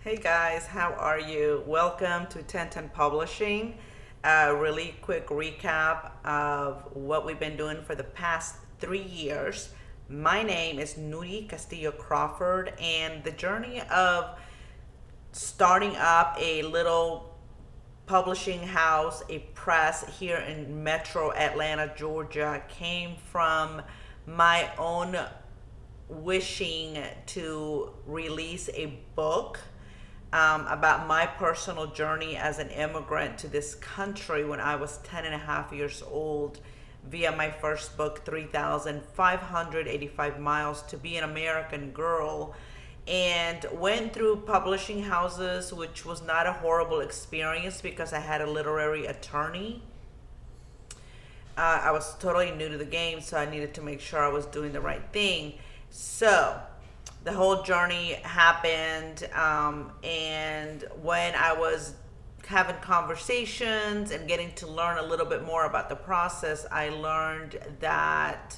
Hey guys, how are you? Welcome to 1010 Publishing. A really quick recap of what we've been doing for the past 3 years. My name is Nuri Castillo Crawford, and the journey of starting up a little publishing house, a press here in Metro Atlanta, Georgia, came from my own wishing to release a book about my personal journey as an immigrant to this country when I was 10 and a half years old via my first book, 3,585 Miles to Be an American Girl. And went through publishing houses, which was not a horrible experience because I had a literary attorney. I was totally new to the game, so I needed to make sure I was doing the right thing. So the whole journey happened, and when I was having conversations and getting to learn a little bit more about the process, I learned that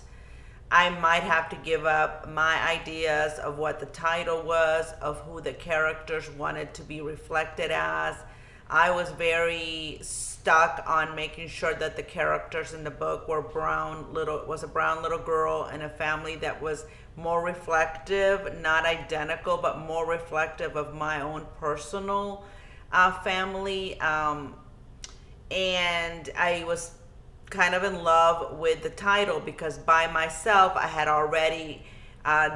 I might have to give up my ideas of what the title was, of who the characters wanted to be reflected as. I was very stuck on making sure that the characters in the book were was a brown little girl in a family that was more reflective, not identical, but more reflective of my own personal family. And I was kind of in love with the title because by myself I had already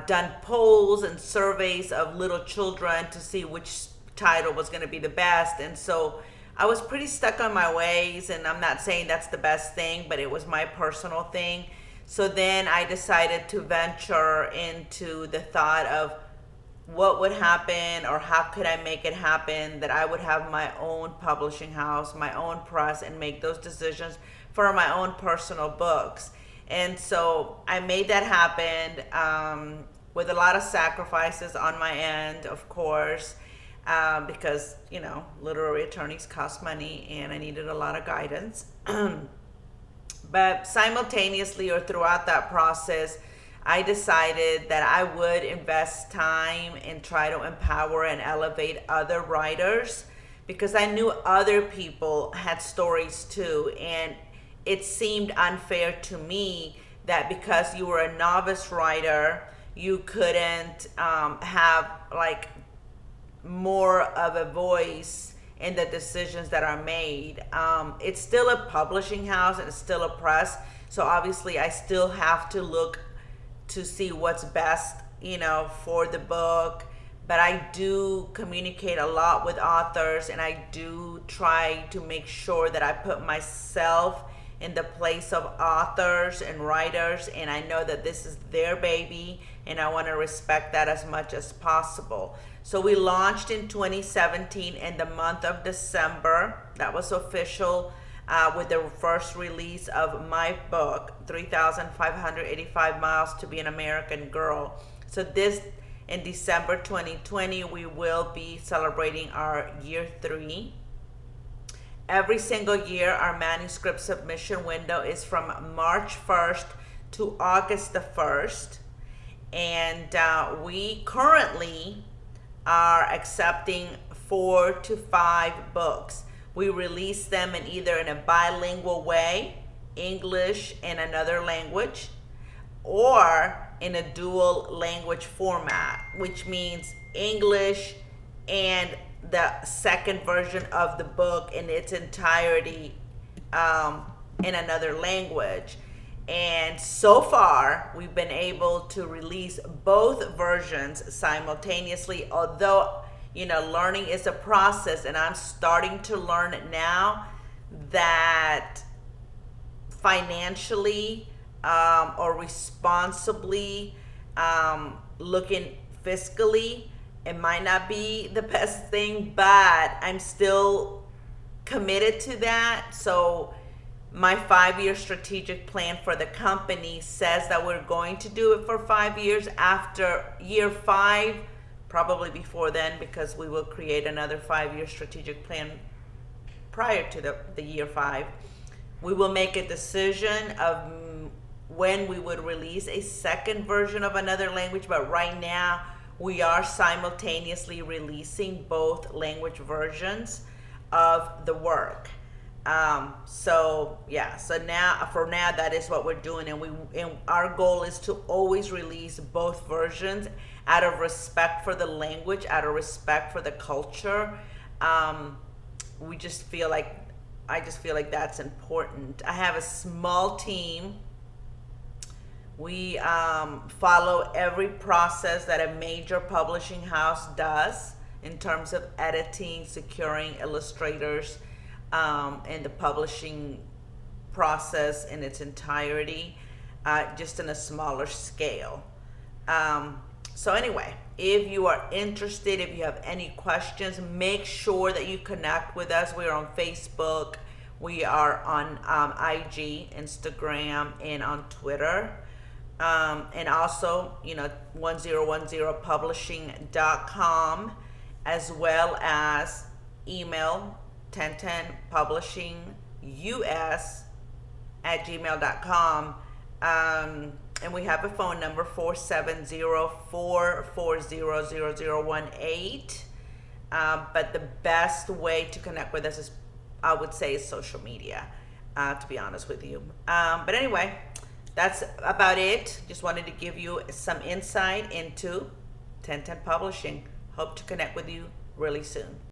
done polls and surveys of little children to see which title was going to be the best. And so I was pretty stuck on my ways, and I'm not saying that's the best thing, but it was my personal thing. So then I decided to venture into the thought of what would happen or how could I make it happen that I would have my own publishing house, my own press, and make those decisions for my own personal books. And so I made that happen with a lot of sacrifices on my end, of course, because, literary attorneys cost money and I needed a lot of guidance. But simultaneously or throughout that process, I decided that I would invest time and try to empower and elevate other writers because I knew other people had stories too. And it seemed unfair to me that because you were a novice writer, you couldn't have like more of a voice in the decisions that are made. It's still a publishing house and it's still a press, so obviously I still have to look to see what's best, for the book. But I do communicate a lot with authors, and I do try to make sure that I put myself in the place of authors and writers, and I know that this is their baby and I want to respect that as much as possible. So we launched in 2017 in the month of December. That was official with the first release of my book, 3,585 Miles to Be an American Girl. So in December 2020, we will be celebrating our year 3. Every single year, our manuscript submission window is from March 1st to August the 1st. And we currently are accepting 4 to 5 books. We release them in a bilingual way, English and another language, or in a dual language format, which means English and the second version of the book in its entirety in another language. And so far, we've been able to release both versions simultaneously, although, learning is a process, and I'm starting to learn now that financially or responsibly, looking fiscally, it might not be the best thing, but I'm still committed to that. So my 5-year strategic plan for the company says that we're going to do it for 5 years. After year 5, probably before then, because we will create another 5-year strategic plan prior to the year 5, we will make a decision of when we would release a second version of another language. But right now, we are simultaneously releasing both language versions of the work. So yeah, so now for now that is what we're doing, and our goal is to always release both versions out of respect for the language, out of respect for the culture. We just feel like I just feel like that's important. I have a small team. We follow every process that a major publishing house does in terms of editing, securing illustrators, and the publishing process in its entirety, just in a smaller scale. So anyway, if you are interested, if you have any questions, make sure that you connect with us. We are on Facebook, we are on IG, Instagram, and on Twitter. And also, 1010publishing.com, as well as email 1010publishingus@gmail.com. And we have a phone number 470-440-0018. But the best way to connect with us is, I would say, is social media, to be honest with you. But anyway, that's about it. Just wanted to give you some insight into 1010 Publishing. Hope to connect with you really soon.